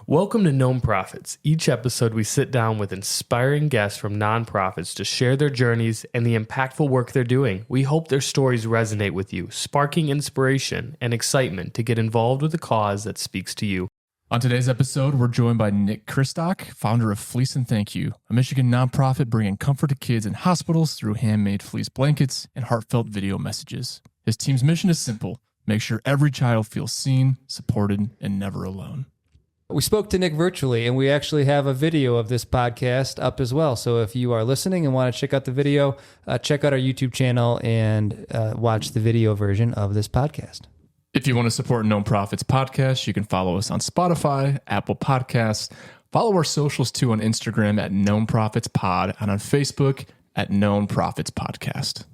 Welcome to Known Profits. Each episode, we sit down with inspiring guests from nonprofits to share their journeys and the impactful work they're doing. We hope their stories resonate with you, sparking inspiration and excitement to get involved with a cause that speaks to you. On today's episode, we're joined by Nick Kristock, founder of Fleece Thank You, a Michigan nonprofit bringing comfort to kids in hospitals through handmade fleece blankets and heartfelt video messages. His team's mission is simple: make sure every child feels seen, supported, and never alone. We spoke to Nick virtually, and we actually have a video of this podcast up as well. So if you are listening and want to check out the video, check out our YouTube channel and watch the video version of this podcast. If you want to support Known Profits Podcast, you can follow us on Spotify, Apple Podcasts. Follow our socials too on Instagram at Known Profits Pod and on Facebook at Known Profits Podcast.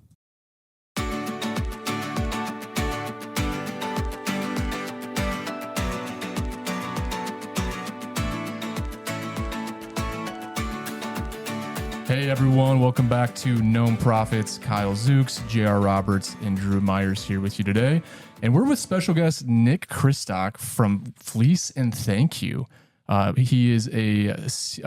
Hey everyone, welcome back to Known Profits. Kyle Zooks, JR Roberts, and Drew Myers here with you today. And we're with special guest Nick Kristock from Fleece Thank You. He is a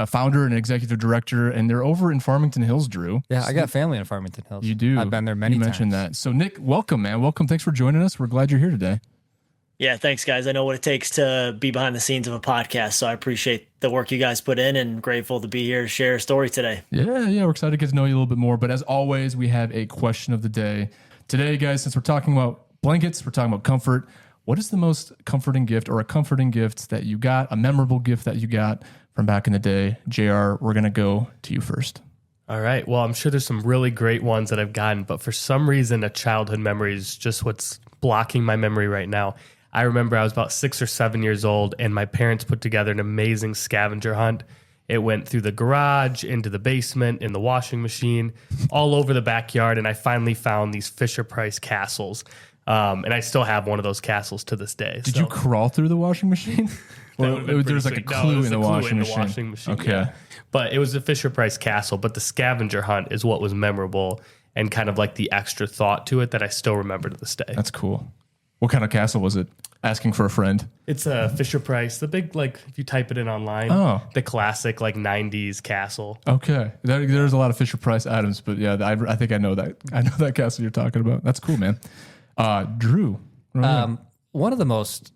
founder and executive director, and they're over in Farmington Hills, Drew. Yeah, I got family in Farmington Hills. You do? I've been there many times. You mentioned that. So Nick, welcome, man. Welcome. Thanks for joining us. We're glad you're here today. Yeah, thanks, guys. I know what it takes to be behind the scenes of a podcast, so I appreciate the work you guys put in and grateful to be here to share a story today. Yeah, we're excited to get to know you a little bit more. But as always, we have a question of the day. Today, guys, since we're talking about blankets, we're talking about comfort. What is the most comforting gift or a comforting gift that you got, a memorable gift that you got from back in the day? JR, we're going to go to you first. All right. Well, I'm sure there's some really great ones that I've gotten, but for some reason, a childhood memory is just what's blocking my memory right now. I remember I was about 6 or 7 years old, and my parents put together an amazing scavenger hunt. It went through the garage, into the basement, in the washing machine, all over the backyard, and I finally found these Fisher-Price castles. And I still have one of those castles to this day. Did you crawl through the washing machine? Or there's like a clue in the washing machine? Okay. Yeah. But it was a Fisher-Price castle, but the scavenger hunt is what was memorable and kind of like the extra thought to it that I still remember to this day. That's cool. What kind of castle was it? Asking for a friend. It's a Fisher-Price, the big, like, if you type it in online, the classic, like, 90s castle. Okay. There's a lot of Fisher-Price items, but yeah, I think I know that. I know that castle you're talking about. That's cool, man. Drew. One of the most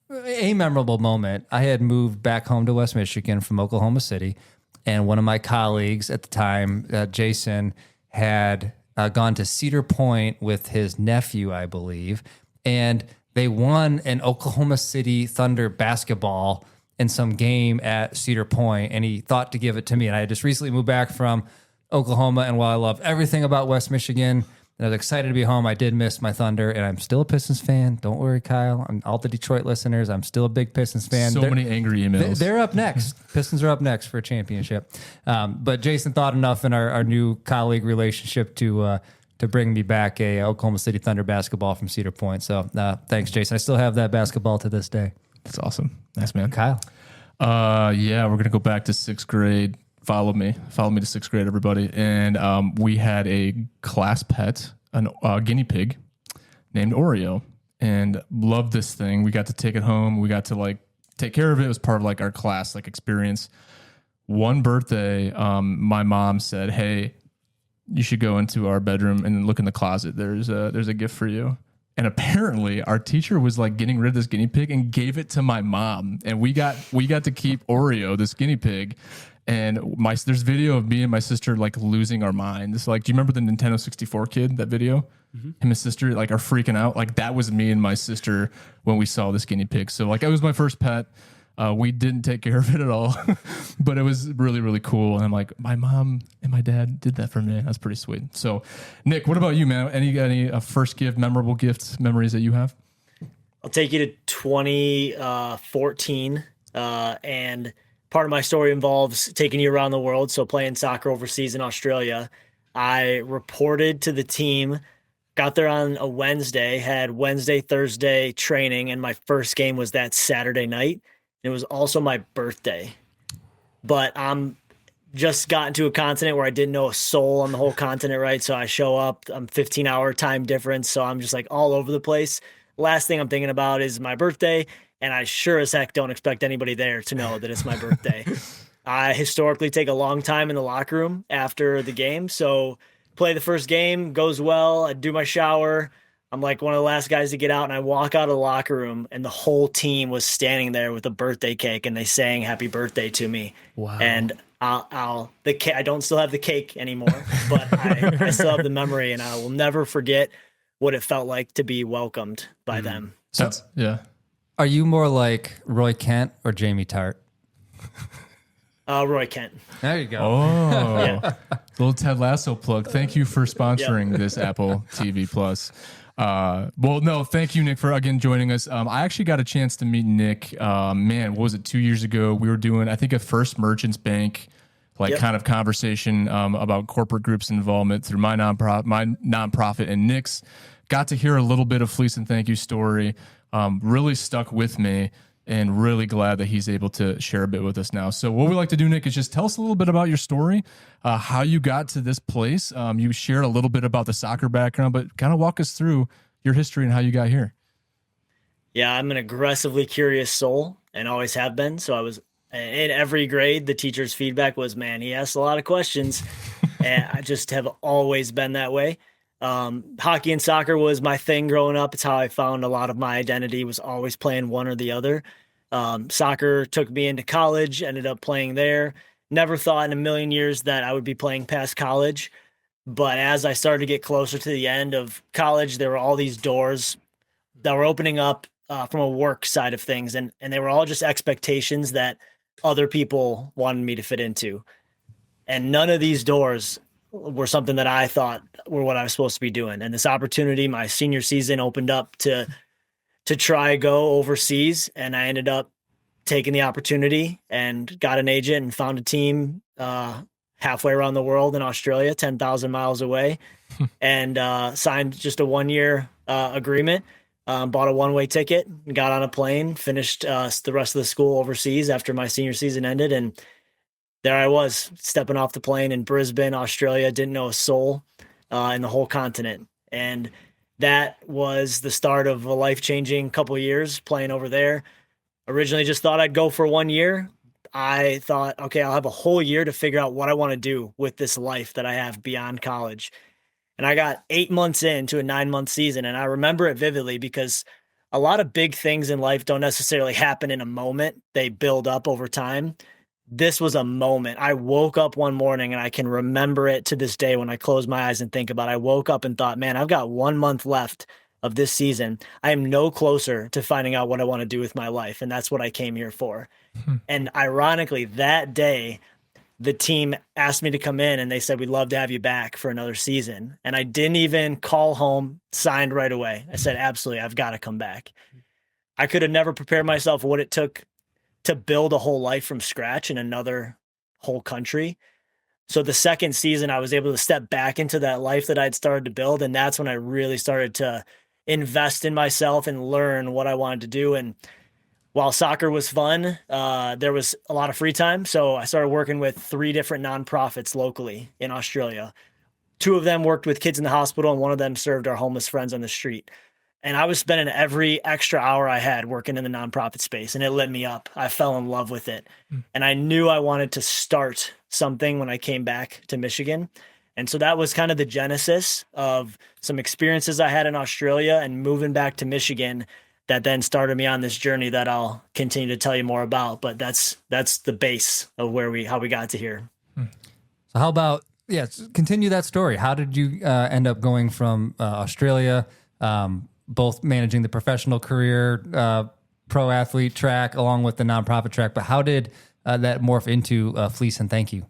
memorable moment, I had moved back home to West Michigan from Oklahoma City, and one of my colleagues at the time, Jason, had gone to Cedar Point with his nephew, I believe, and they won an Oklahoma City Thunder basketball in some game at Cedar Point, and he thought to give it to me. And I had just recently moved back from Oklahoma, and while I love everything about West Michigan, and I was excited to be home, I did miss my Thunder, and I'm still a Pistons fan. Don't worry, Kyle. And all the Detroit listeners, I'm still a big Pistons fan. So many angry emails. They're up next. Pistons are up next for a championship. But Jason thought enough in our new colleague relationship to bring me back a Oklahoma City Thunder basketball from Cedar Point. So thanks, Jason. I still have that basketball to this day. That's awesome. Nice, man. Kyle. Yeah, we're going to go back to sixth grade. Follow me to sixth grade, everybody. And we had a class pet, a guinea pig named Oreo, and loved this thing. We got to take it home. We got to like take care of it. It was part of like our class like experience. One birthday, my mom said, "Hey, you should go into our bedroom and look in the closet. There's a gift for you." And apparently our teacher was like getting rid of this guinea pig and gave it to my mom. And we got to keep Oreo, this guinea pig. And there's video of me and my sister like losing our minds. Like, do you remember the Nintendo 64 kid, that video? Mm-hmm. Him and his sister like are freaking out. Like that was me and my sister when we saw this guinea pig. So like it was my first pet. We didn't take care of it at all, but it was really, really cool. And I'm like, my mom and my dad did that for me. That's pretty sweet. So, Nick, what about you, man? Any first gift, memorable gifts, memories that you have? I'll take you to 2014, and part of my story involves taking you around the world. So playing soccer overseas in Australia, I reported to the team, got there on a Wednesday, had Wednesday, Thursday training, and my first game was that Saturday night. It was also my birthday, but I'm just got into a continent where I didn't know a soul on the whole continent, right? So I show up, I'm 15-hour time difference, so I'm just like all over the place. last thing I'm thinking about is my birthday. And I sure as heck don't expect anybody there to know that it's my birthday. I historically take a long time in the locker room after the game. So play the first game, goes well. I do my shower. I'm like one of the last guys to get out, and I walk out of the locker room, and the whole team was standing there with a birthday cake, and they sang "Happy Birthday" to me. Wow. And I don't still have the cake anymore, but I still have the memory, and I will never forget what it felt like to be welcomed by them. That's, yeah. Are you more like Roy Kent or Jamie Tart? Roy Kent. There you go. Oh, Yeah. little Ted Lasso plug. Thank you for sponsoring this Apple TV Plus. Well, no, thank you, Nick, for again joining us. I actually got a chance to meet Nick. Man, what was it? 2 years ago, we were doing, I think, a First Merchants Bank kind of conversation about corporate groups involvement through my nonprofit, and Nick's. Got to hear a little bit of Fleece and Thank You story. Really stuck with me, and really glad that he's able to share a bit with us now. So what we like to do, Nick, is just tell us a little bit about your story, how you got to this place. You shared a little bit about the soccer background, but kind of walk us through your history and how you got here. Yeah, I'm an aggressively curious soul and always have been. So I was in every grade, the teacher's feedback was, man, he asks a lot of questions. And I just have always been that way. Hockey and soccer was my thing growing up. It's how I found a lot of my identity, was always playing one or the other. Soccer took me into college, ended up playing there. Never thought in a million years that I would be playing past college. But as I started to get closer to the end of college, there were all these doors that were opening up from a work side of things. And they were all just expectations that other people wanted me to fit into. And none of these doors were something that I thought were what I was supposed to be doing. And this opportunity, my senior season, opened up to try go overseas. And I ended up taking the opportunity and got an agent and found a team halfway around the world in Australia, 10,000 miles away, and signed just a 1-year agreement. Bought a one-way ticket, got on a plane, finished the rest of the school overseas after my senior season ended. And there I was, stepping off the plane in Brisbane, Australia, didn't know a soul in the whole continent. And that was the start of a life-changing couple of years playing over there. Originally just thought I'd go for 1 year. I thought, okay, I'll have a whole year to figure out what I want to do with this life that I have beyond college. And I got 8 months into a 9-month season, and I remember it vividly because a lot of big things in life don't necessarily happen in a moment. They build up over time. This was a moment. I woke up one morning, and I can remember it to this day when I close my eyes and think about it. I woke up and thought, man, I've got 1 month left of this season. I am no closer to finding out what I want to do with my life, and that's what I came here for. And ironically, that day, the team asked me to come in, and they said, we'd love to have you back for another season. And I didn't even call home, signed right away. I said, absolutely, I've got to come back. I could have never prepared myself for what it took to build a whole life from scratch in another whole country. So the second season, I was able to step back into that life that I'd started to build. And that's when I really started to invest in myself and learn what I wanted to do. And while soccer was fun, there was a lot of free time. So I started working with 3 different nonprofits locally in Australia. 2 of them worked with kids in the hospital, and 1 of them served our homeless friends on the street. And I was spending every extra hour I had working in the nonprofit space, and it lit me up. I fell in love with it. And I knew I wanted to start something when I came back to Michigan. And so that was kind of the genesis of some experiences I had in Australia and moving back to Michigan that then started me on this journey that I'll continue to tell you more about. But that's the base of how we got to here. So how about, continue that story. How did you end up going from Australia, both managing the professional career, pro athlete track, along with the nonprofit track, but how did that morph into Fleece and Thank You?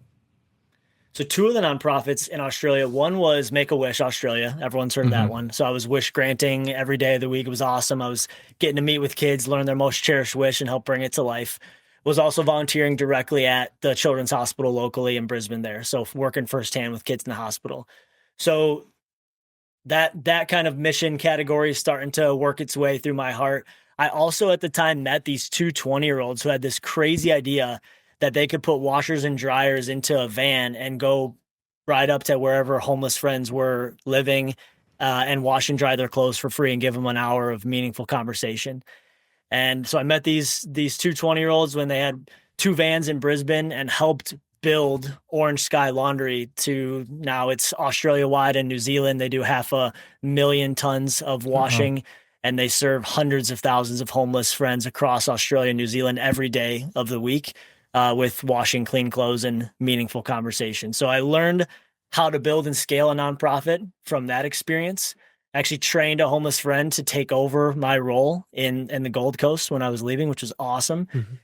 So 2 of the nonprofits in Australia, one was Make-A-Wish Australia. Everyone's heard of that one. So I was wish granting every day of the week. It was awesome. I was getting to meet with kids, learn their most cherished wish, and help bring it to life. Was also volunteering directly at the Children's Hospital locally in Brisbane there. So working firsthand with kids in the hospital. So that kind of mission category is starting to work its way through my heart. I also at the time met these 2 20-year-olds who had this crazy idea that they could put washers and dryers into a van and go ride up to wherever homeless friends were living and wash and dry their clothes for free and give them an hour of meaningful conversation. And so I met these two 20-year-olds when they had 2 vans in Brisbane and helped build Orange Sky Laundry to now it's Australia-wide and New Zealand. They do 500,000 tons of washing, and they serve hundreds of thousands of homeless friends across Australia and New Zealand every day of the week with washing clean clothes and meaningful conversation. So I learned how to build and scale a nonprofit from that experience. I actually trained a homeless friend to take over my role in the Gold Coast when I was leaving, which was awesome. Mm-hmm.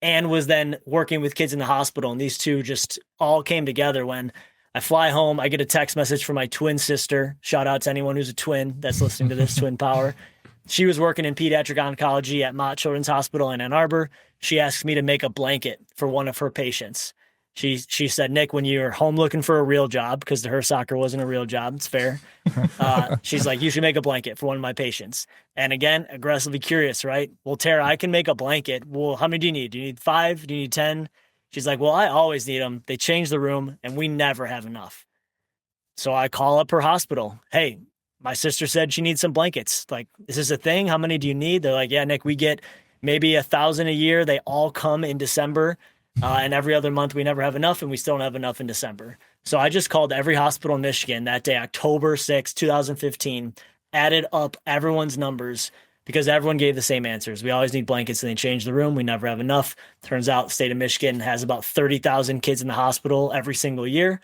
And was then working with kids in the hospital. And these two just all came together. When I fly home, I get a text message from my twin sister. Shout out to anyone who's a twin that's listening to this, Twin Power. She was working in pediatric oncology at Mott Children's Hospital in Ann Arbor. She asked me to make a blanket for one of her patients. She said, Nick, when you're home looking for a real job, because her soccer wasn't a real job, it's fair. She's like, you should make a blanket for one of my patients. And again, aggressively curious, right? Well, Tara, I can make a blanket. Well, how many do you need? Do you need 5? Do you need 10? She's like, well, I always need them. They change the room and we never have enough. So I call up her hospital. Hey, my sister said she needs some blankets. Like, is this a thing? How many do you need? They're like, yeah, Nick, we get maybe 1,000 a year. They all come in December. And every other month we never have enough, and we still don't have enough in December. So I just called every hospital in Michigan that day, October 6, 2015, added up everyone's numbers because everyone gave the same answers. We always need blankets and they change the room. We never have enough. Turns out the state of Michigan has about 30,000 kids in the hospital every single year.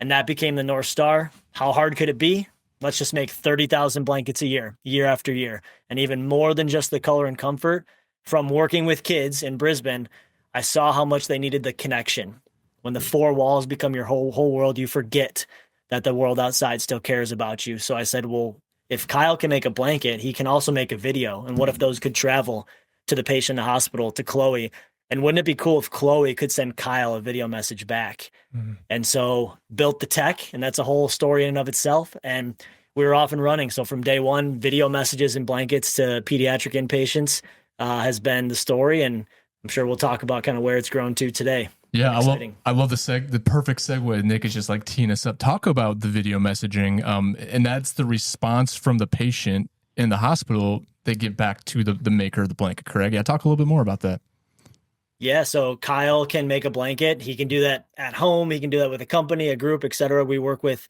And that became the North Star. How hard could it be? Let's just make 30,000 blankets a year after year. And even more than just the color and comfort, from working with kids in Brisbane, I saw how much they needed the connection. When the 4 walls become your whole world, you forget that the world outside still cares about you. So I said, well, if Kyle can make a blanket, he can also make a video. And what if those could travel to the patient in the hospital, to Chloe? And wouldn't it be cool if Chloe could send Kyle a video message back? Mm-hmm. And so built the tech, and that's a whole story in and of itself. And we were off and running. So from day one, video messages and blankets to pediatric inpatients has been the story. And I'm sure we'll talk about kind of where it's grown to today. Yeah, I love the perfect segue. Nick is just like teeing us up. Talk about the video messaging, and that's the response from the patient in the hospital. They get back to the maker of the blanket, correct? Yeah, talk a little bit more about that. Yeah, so Kyle can make a blanket. He can do that at home. He can do that with a company, a group, etc. We work with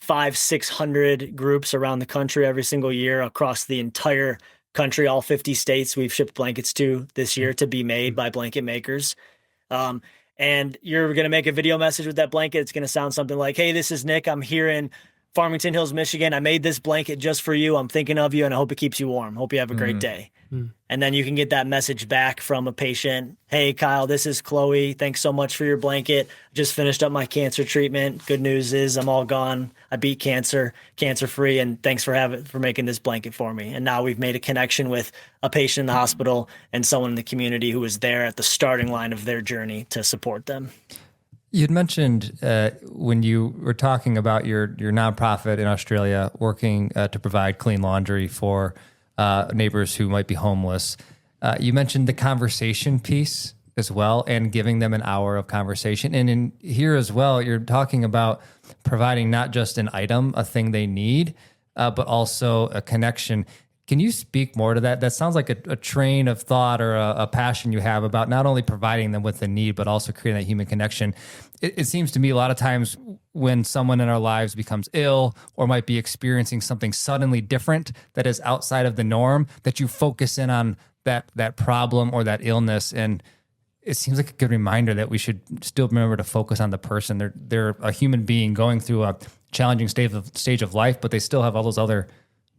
500-600 groups around the country every single year across the entire country, all 50 states we've shipped blankets to this year to be made by blanket makers. And you're going to make a video message with that blanket. It's going to sound something like, hey, this is Nick. I'm here in Farmington Hills, Michigan. I made this blanket just for you. I'm thinking of you and I hope it keeps you warm. Hope you have a great day. And then you can get that message back from a patient. Hey, Kyle, this is Chloe. Thanks so much for your blanket. Just finished up my cancer treatment. Good news is I'm all gone. I beat cancer free. And thanks for making this blanket for me. And now we've made a connection with a patient in the hospital and someone in the community who was there at the starting line of their journey to support them. You'd mentioned when you were talking about your nonprofit in Australia working to provide clean laundry for neighbors who might be homeless. You mentioned the conversation piece as well and giving them an hour of conversation. And in here as well, you're talking about providing not just an item, a thing they need, but also a connection. Can you speak more to that? That sounds like a train of thought or a passion you have about not only providing them with a need, but also creating that human connection. It seems to me a lot of times when someone in our lives becomes ill or might be experiencing something suddenly different that is outside of the norm, that you focus in on that problem or that illness. And it seems like a good reminder that we should still remember to focus on the person. They're a human being going through a challenging stage of life, but they still have all those other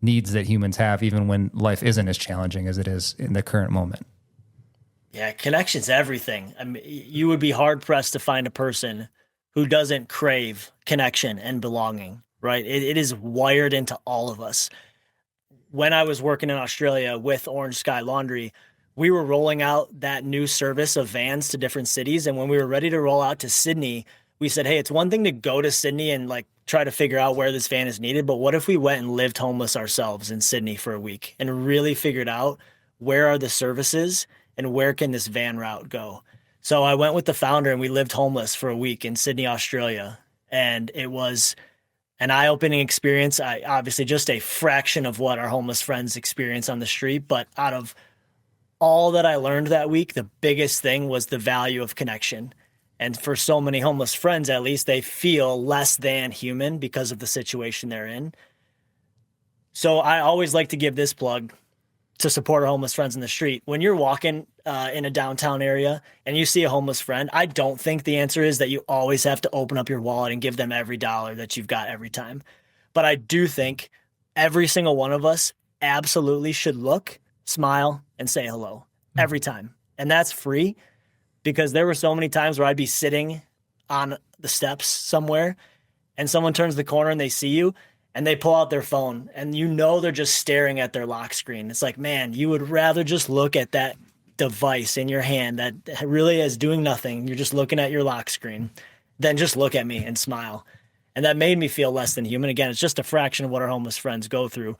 needs that humans have, even when life isn't as challenging as it is in the current moment. Yeah, connection's everything. I mean, you would be hard pressed to find a person who doesn't crave connection and belonging, right? It is wired into all of us. When I was working in Australia with Orange Sky Laundry, we were rolling out that new service of vans to different cities. And when we were ready to roll out to Sydney, we said, hey, it's one thing to go to Sydney and like try to figure out where this van is needed, but what if we went and lived homeless ourselves in Sydney for a week and really figured out where are the services and where can this van route go? So I went with the founder and we lived homeless for a week in Sydney, Australia. And it was an eye-opening experience. I obviously just a fraction of what our homeless friends experience on the street, but out of all that I learned that week, the biggest thing was the value of connection. And for so many homeless friends, at least, they feel less than human because of the situation they're in. So I always like to give this plug to support our homeless friends in the street. When you're walking in a downtown area and you see a homeless friend, I don't think the answer is that you always have to open up your wallet and give them every dollar that you've got every time. But I do think every single one of us absolutely should look, smile, and say hello every time. And that's free, because there were so many times where I'd be sitting on the steps somewhere and someone turns the corner and they see you and they pull out their phone, and you know they're just staring at their lock screen. It's like, man, you would rather just look at that device in your hand that really is doing nothing. You're just looking at your lock screen. Then just look at me and smile. And that made me feel less than human. Again, it's just a fraction of what our homeless friends go through.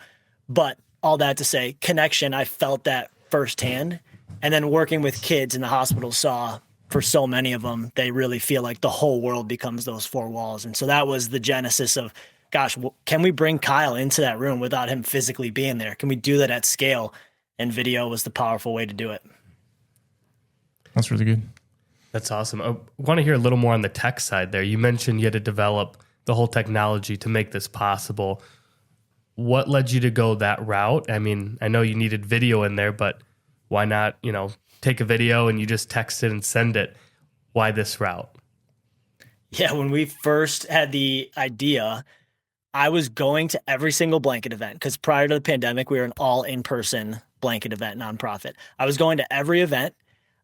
But all that to say, connection, I felt that firsthand. And then working with kids in the hospital saw, for so many of them, they really feel like the whole world becomes those four walls. And so that was the genesis of, gosh, can we bring Kyle into that room without him physically being there? Can we do that at scale? And video was the powerful way to do it. That's really good. That's awesome. I want to hear a little more on the tech side there. You mentioned you had to develop the whole technology to make this possible. What led you to go that route? I mean, I know you needed video in there, but why not, take a video and you just text it and send it? Why this route? Yeah, when we first had the idea, I was going to every single blanket event, because prior to the pandemic, we were an all in-person blanket event nonprofit. I was going to every event.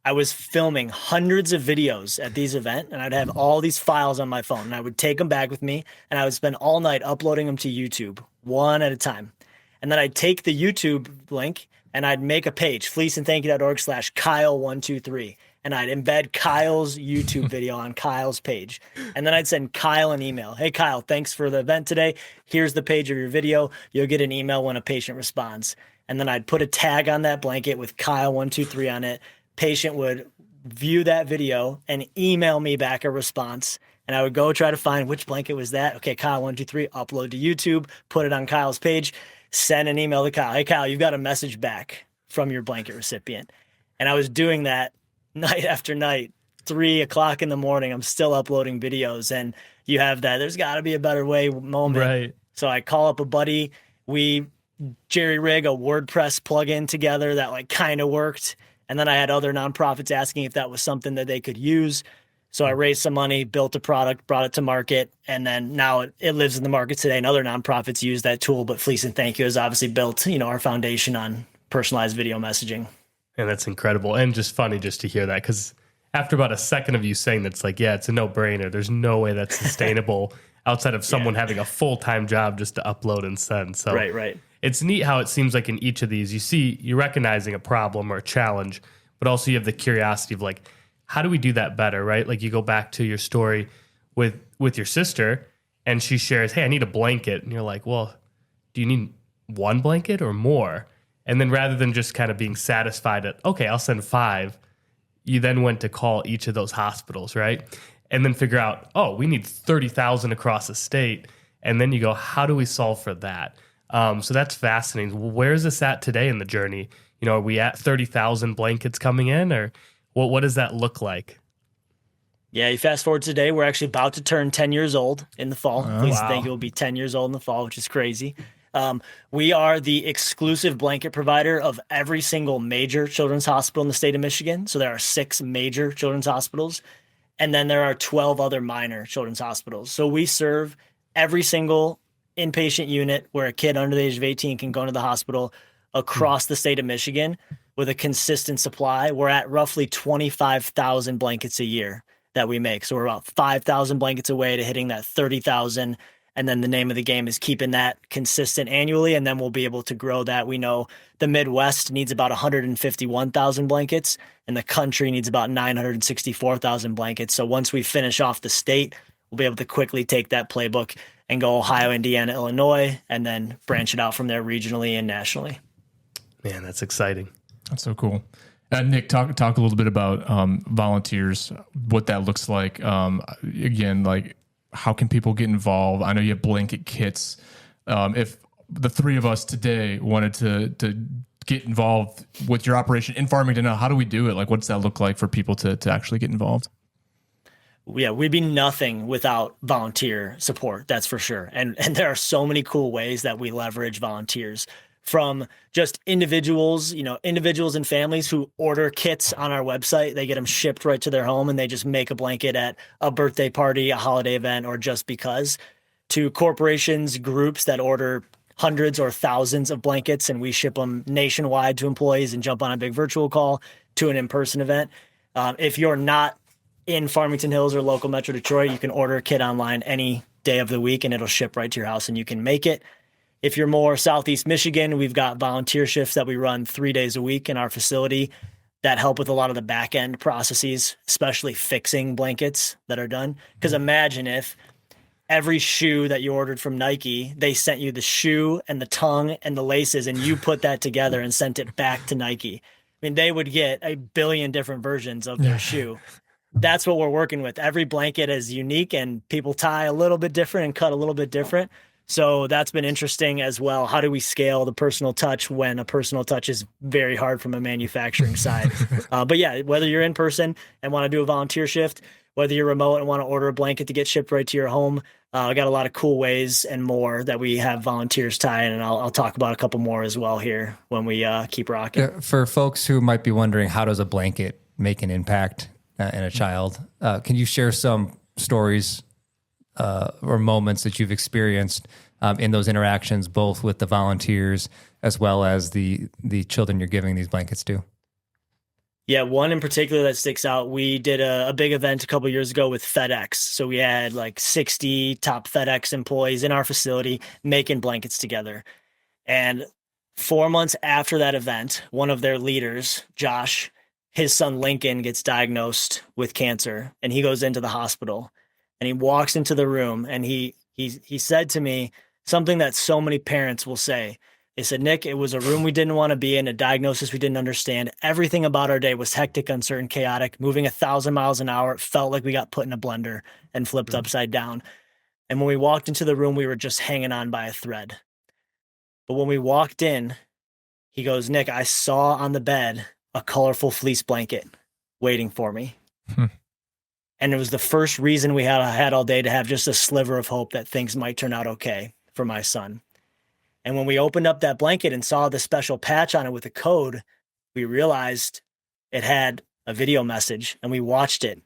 I was filming hundreds of videos at these events, and I'd have all these files on my phone, and I would take them back with me, and I would spend all night uploading them to YouTube, one at a time. And then I'd take the YouTube link and I'd make a page, fleeceandthankyou.org/Kyle123. And I'd embed Kyle's YouTube video on Kyle's page. And then I'd send Kyle an email. Hey, Kyle, thanks for the event today. Here's the page of your video. You'll get an email when a patient responds. And then I'd put a tag on that blanket with Kyle123 on it. Patient would view that video and email me back a response. And I would go try to find which blanket was that. Okay, Kyle123, upload to YouTube, put it on Kyle's page, send an email to Kyle. Hey, Kyle, you've got a message back from your blanket recipient. And I was doing that night after night, 3 o'clock in the morning. I'm still uploading videos, and you have that there's got to be a better way moment. Right. So I call up a buddy. We jerry rig a WordPress plugin together that kind of worked. And then I had other nonprofits asking if that was something that they could use. So I raised some money, built a product, brought it to market, and then now it lives in the market today, and other nonprofits use that tool. But Fleece and Thank You has obviously built, our foundation on personalized video messaging. And that's incredible. And just funny just to hear that, because after about a second of you saying that's it's a no-brainer. There's no way that's sustainable outside of someone having a full-time job just to upload and send. So Right. It's neat how it seems like in each of these, you're recognizing a problem or a challenge, but also you have the curiosity of how do we do that better, right? Like you go back to your story with your sister and she shares, hey, I need a blanket. And you're like, well, do you need one blanket or more? And then rather than just kind of being satisfied at, okay, I'll send 5, you then went to call each of those hospitals, right? And then figure out, oh, we need 30,000 across the state. And then you go, how do we solve for that? So that's fascinating. Where is this at today in the journey? Are we at 30,000 blankets coming in, or what does that look like? Yeah, you fast forward to today, we're actually about to turn 10 years old in the fall. Please wow. Thank You will be 10 years old in the fall, which is crazy. We are the exclusive blanket provider of every single major children's hospital in the state of Michigan. So there are 6 major children's hospitals, and then there are 12 other minor children's hospitals. So we serve every single inpatient unit where a kid under the age of 18 can go into the hospital across the state of Michigan with a consistent supply. We're at roughly 25,000 blankets a year that we make. So we're about 5,000 blankets away to hitting that 30,000. And then the name of the game is keeping that consistent annually, and then we'll be able to grow that. We know the Midwest needs about 151,000 blankets, and the country needs about 964,000 blankets. So once we finish off the state, we'll be able to quickly take that playbook and go Ohio, Indiana, Illinois, and then branch it out from there regionally and nationally. Man, that's exciting. That's so cool. Nick, talk a little bit about volunteers, what that looks like. Again, how can people get involved? I know you have blanket kits. If the three of us today wanted to get involved with your operation in Farmington, how do we do it? Like, what's that look like for people to actually get involved? Yeah, we'd be nothing without volunteer support, that's for sure. And there are so many cool ways that we leverage volunteers, from just individuals, individuals and families who order kits on our website. They get them shipped right to their home and they just make a blanket at a birthday party, a holiday event, or just because, to corporations, groups that order hundreds or thousands of blankets and we ship them nationwide to employees and jump on a big virtual call, to an in-person event. If you're not in Farmington Hills or local Metro Detroit, you can order a kit online any day of the week and it'll ship right to your house and you can make it. If you're more Southeast Michigan, we've got volunteer shifts that we run 3 days a week in our facility that help with a lot of the back end processes, especially fixing blankets that are done. Because imagine if every shoe that you ordered from Nike, they sent you the shoe and the tongue and the laces, and you put that together and sent it back to Nike. I mean, they would get a billion different versions of their shoe. That's what we're working with. Every blanket is unique and people tie a little bit different and cut a little bit different. So that's been interesting as well. How do we scale the personal touch when a personal touch is very hard from a manufacturing side? But yeah, whether you're in person and want to do a volunteer shift, whether you're remote and want to order a blanket to get shipped right to your home, I got a lot of cool ways and more that we have volunteers tie in, and I'll talk about a couple more as well here when we keep rocking. For folks who might be wondering, how does a blanket make an impact in a child? Can you share some stories or moments that you've experienced in those interactions, both with the volunteers as well as the children you're giving these blankets to? Yeah, one in particular that sticks out. We did a big event a couple of years ago with FedEx. So we had like 60 top FedEx employees in our facility making blankets together. And 4 months after that event, one of their leaders, Josh, his son Lincoln, gets diagnosed with cancer, and he goes into the hospital. And he walks into the room, and he said to me something that so many parents will say. They said, "Nick, it was a room we didn't want to be in, a diagnosis we didn't understand. Everything about our day was hectic, uncertain, chaotic, moving 1,000 miles an hour. It felt like we got put in a blender and flipped upside down. And when we walked into the room, we were just hanging on by a thread. But when we walked in, he goes, Nick, I saw on the bed a colorful fleece blanket waiting for me. And it was the first reason we had all day to have just a sliver of hope that things might turn out okay for my son. And when we opened up that blanket and saw the special patch on it with a code, we realized it had a video message, and we watched it,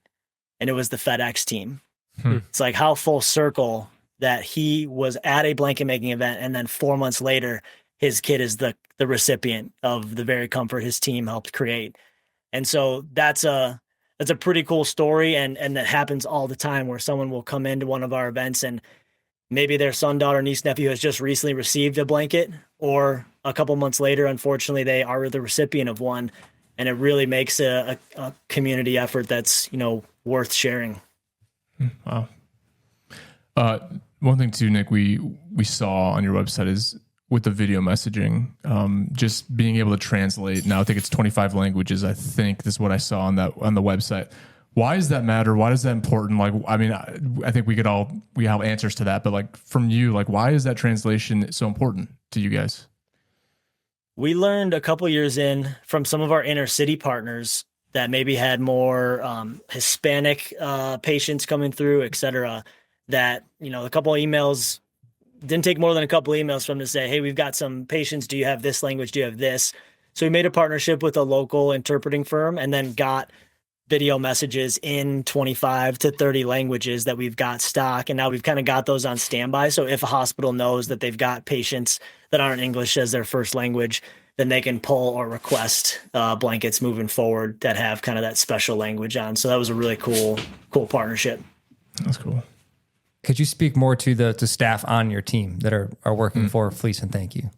and it was the FedEx team. It's like how full circle that he was at a blanket making event, and then 4 months later, his kid is the recipient of the very comfort his team helped create. And so that's a pretty cool story, and that happens all the time, where someone will come into one of our events and maybe their son, daughter, niece, nephew has just recently received a blanket, or a couple months later, unfortunately, they are the recipient of one. And it really makes a community effort that's, worth sharing. Wow. One thing too, Nick, we saw on your website is with the video messaging, just being able to translate. Now I think it's 25 languages. I think this is what I saw on the website. Why does that matter? Why is that important? Like, I mean, I think we have answers to that, but like from you, like, why is that translation so important to you guys? We learned a couple years in from some of our inner city partners that maybe had more Hispanic patients coming through, et cetera, that, a couple of emails didn't take more than a couple of emails from them to say, hey, we've got some patients. Do you have this language? Do you have this? So we made a partnership with a local interpreting firm, and then got video messages in 25 to 30 languages that we've got stock. And now we've kind of got those on standby. So if a hospital knows that they've got patients that aren't English as their first language, then they can pull or request blankets moving forward that have kind of that special language on. So that was a really cool partnership. That's cool. Could you speak more to the staff on your team that are working for Fleece and Thank You?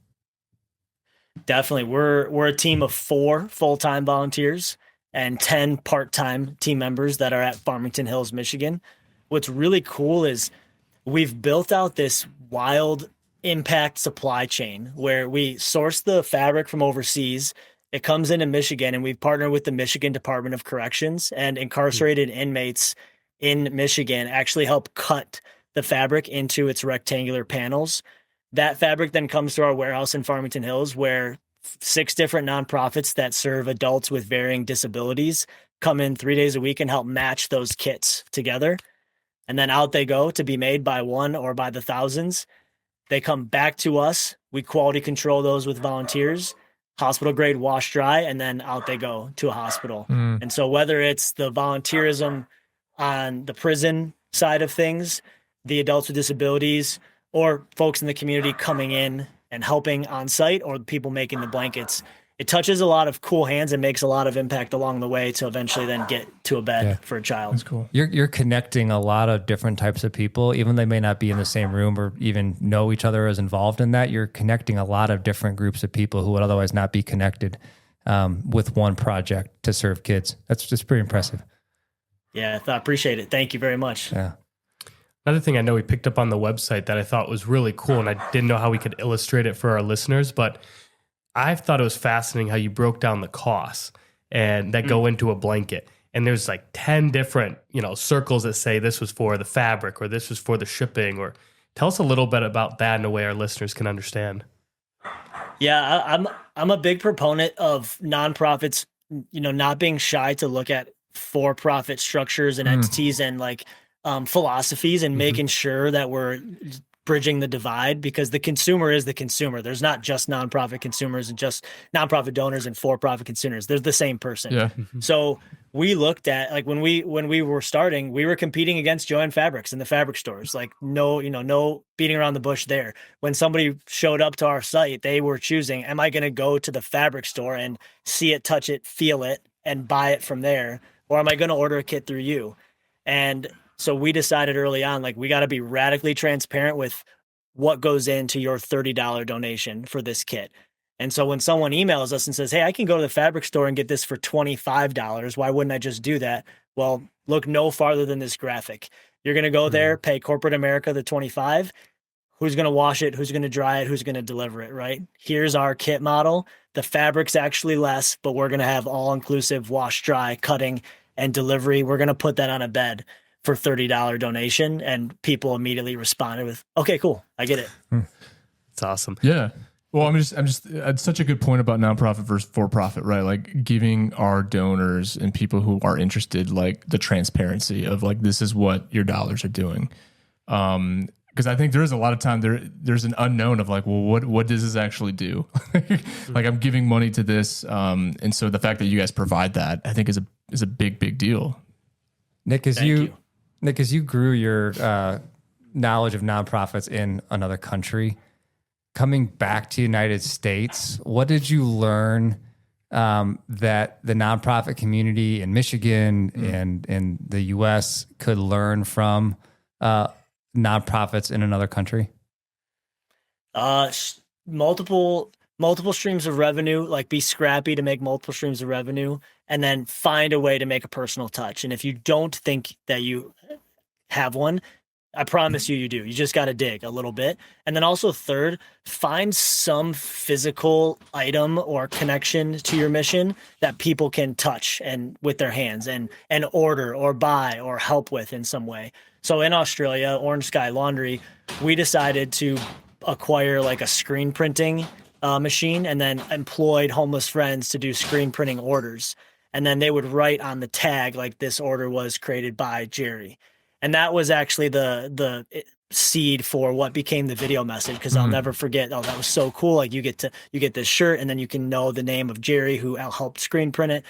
Definitely. We're a team of 4 full-time volunteers and 10 part-time team members that are at Farmington Hills, Michigan. What's really cool is we've built out this wild impact supply chain where we source the fabric from overseas. It comes into Michigan, and we've partnered with the Michigan Department of Corrections, and incarcerated inmates in Michigan actually help cut the fabric into its rectangular panels. That fabric then comes to our warehouse in Farmington Hills, where 6 different nonprofits that serve adults with varying disabilities come in 3 days a week and help match those kits together. And then out they go to be made by one or by the thousands. They come back to us. We quality control those with volunteers, hospital grade, wash dry, and then out they go to a hospital. And so whether it's the volunteerism on the prison side of things, the adults with disabilities, or folks in the community coming in and helping on site, or the people making the blankets, it touches a lot of cool hands and makes a lot of impact along the way to eventually then get to a bed for a child. That's cool. You're connecting a lot of different types of people, even they may not be in the same room or even know each other as involved in that. You're connecting a lot of different groups of people who would otherwise not be connected with one project to serve kids. That's just pretty impressive. Yeah, I appreciate it. Thank you very much. Yeah. Another thing I know we picked up on the website that I thought was really cool, and I didn't know how we could illustrate it for our listeners, but I thought it was fascinating how you broke down the costs and that go into a blanket. And there's like 10 different, circles that say this was for the fabric or this was for the shipping. Or tell us a little bit about that in a way our listeners can understand. Yeah, I'm a big proponent of nonprofits, not being shy to look at for-profit structures and entities and philosophies and making sure that we're bridging the divide, because the consumer is the consumer. There's not just nonprofit consumers and just nonprofit donors and for-profit consumers. They're the same person. Yeah. So we looked at when we were starting, we were competing against Joann Fabrics in the fabric stores. No beating around the bush there. When somebody showed up to our site, they were choosing, am I going to go to the fabric store and see it, touch it, feel it, and buy it from there? Or am I going to order a kit through you? And so we decided early on, we got to be radically transparent with what goes into your $30 donation for this kit. And so when someone emails us and says, hey, I can go to the fabric store and get this for $25, why wouldn't I just do that? Well, look no farther than this graphic. You're going to go there, pay corporate America the $25. Who's going to wash it? Who's going to dry it? Who's going to deliver it, right? Here's our kit model. The fabric's actually less, but we're going to have all-inclusive wash, dry, cutting, and delivery. We're going to put that on a bed for $30 donation, and people immediately responded with, okay, cool, I get it. It's awesome. Yeah. Well, I'm just it's such a good point about nonprofit versus for-profit, right? Like giving our donors and people who are interested, the transparency of this is what your dollars are doing. Because I think there is a lot of time there's an unknown of what does this actually do? I'm giving money to this. And so the fact that you guys provide that, I think is a big deal. Nick, as you grew your knowledge of nonprofits in another country, coming back to the United States, what did you learn that the nonprofit community in Michigan and in the U.S. could learn from nonprofits in another country? Multiple streams of revenue, be scrappy to make multiple streams of revenue, and then find a way to make a personal touch. And if you don't think that you have one, I promise you do. You just got to dig a little bit. And then also third, find some physical item or connection to your mission that people can touch and with their hands and order or buy or help with in some way. So in Australia, Orange Sky Laundry, we decided to acquire a screen printing machine and then employed homeless friends to do screen printing orders. And then they would write on the tag, this order was created by Jerry. And that was actually the seed for what became the video message. Cause I'll never forget. Oh, that was so cool. You get this shirt and then you can know the name of Jerry who helped screen print it.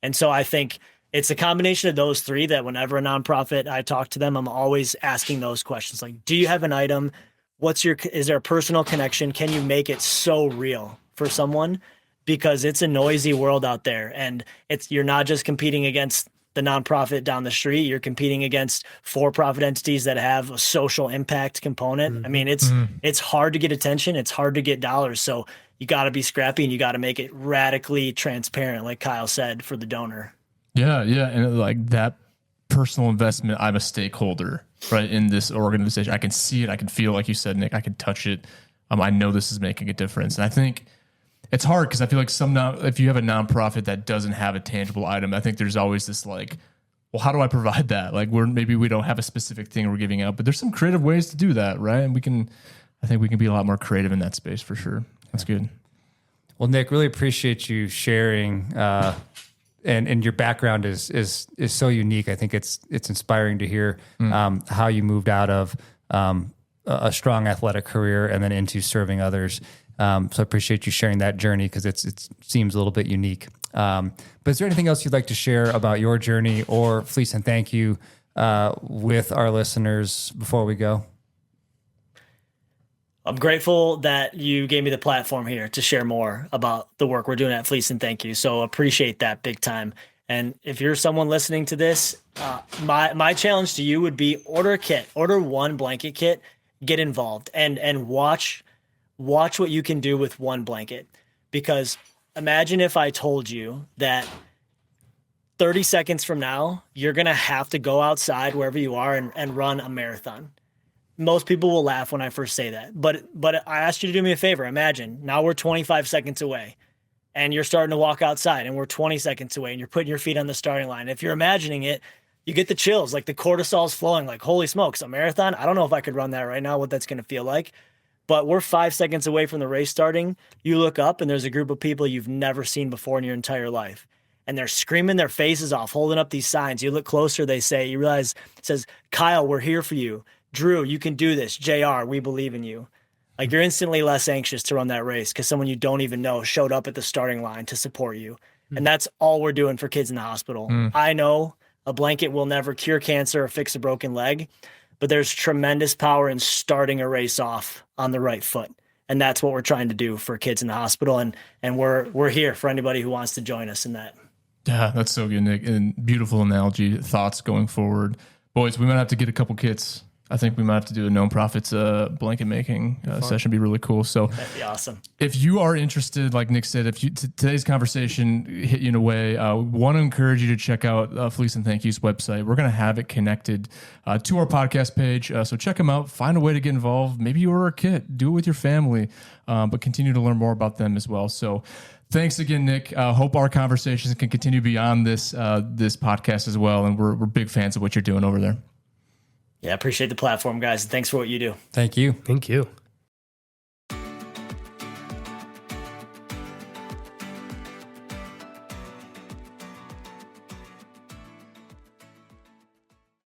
And so I think it's a combination of those three that whenever a nonprofit, I talk to them, I'm always asking those questions. Do you have an item? Is there a personal connection? Can you make it so real for someone? Because it's a noisy world out there, and you're not just competing against the nonprofit down the street. You're competing against for-profit entities that have a social impact component. I mean, it's hard to get attention. It's hard to get dollars. So you got to be scrappy and you got to make it radically transparent, like Kyle said, for the donor. Yeah. And that personal investment, I'm a stakeholder, right, in this organization. I can see it. I can feel, like you said, Nick, I can touch it. I know this is making a difference. And I think it's hard because I feel like if you have a nonprofit that doesn't have a tangible item, I think there's always this well, how do I provide that? Like maybe we don't have a specific thing we're giving out, but there's some creative ways to do that, right? And I think we can be a lot more creative in that space for sure. That's good. Well, Nick, really appreciate you sharing. And your background is so unique. I think it's inspiring to hear how you moved out of a strong athletic career and then into serving others. So I appreciate you sharing that journey because it seems a little bit unique. But is there anything else you'd like to share about your journey or Fleece and Thank You with our listeners before we go? I'm grateful that you gave me the platform here to share more about the work we're doing at Fleece and Thank You. So appreciate that big time. And if you're someone listening to this, my challenge to you would be order a kit, order one blanket kit, get involved and watch what you can do with one blanket. Because imagine if I told you that 30 seconds from now, you're going to have to go outside wherever you are and run a marathon. Most people will laugh when I first say that, but I asked you to do me a favor. Imagine now we're 25 seconds away and you're starting to walk outside and we're 20 seconds away and you're putting your feet on the starting line. If you're imagining it, you get the chills, like the cortisol's flowing, like, holy smokes, a marathon. I don't know if I could run that right now, what that's going to feel like, but we're 5 seconds away from the race starting. You look up and there's a group of people you've never seen before in your entire life. And they're screaming their faces off, holding up these signs. You look closer, they say, you realize it says, Kyle, we're here for you. Drew, you can do this. JR, we believe in you. Like you're instantly less anxious to run that race because someone you don't even know showed up at the starting line to support you. And that's all we're doing for kids in the hospital. I know a blanket will never cure cancer or fix a broken leg, but there's tremendous power in starting a race off on the right foot. And that's what we're trying to do for kids in the hospital. And we're here for anybody who wants to join us in that. Yeah, that's so good, Nick. And beautiful analogy, thoughts going forward. Boys, we might have to get a couple kits. I think we might have to do a known profits blanket making session. Be really cool. So that'd be awesome. If you are interested, like Nick said, if today's conversation hit you in a way, want to encourage you to check out Fleece and Thank You's website. We're going to have it connected to our podcast page. So check them out. Find a way to get involved. Maybe you order a kit. Do it with your family, but continue to learn more about them as well. So thanks again, Nick. Hope our conversations can continue beyond this podcast as well. And we're big fans of what you're doing over there. Yeah, appreciate the platform, guys. Thanks for what you do. Thank you. Thank you.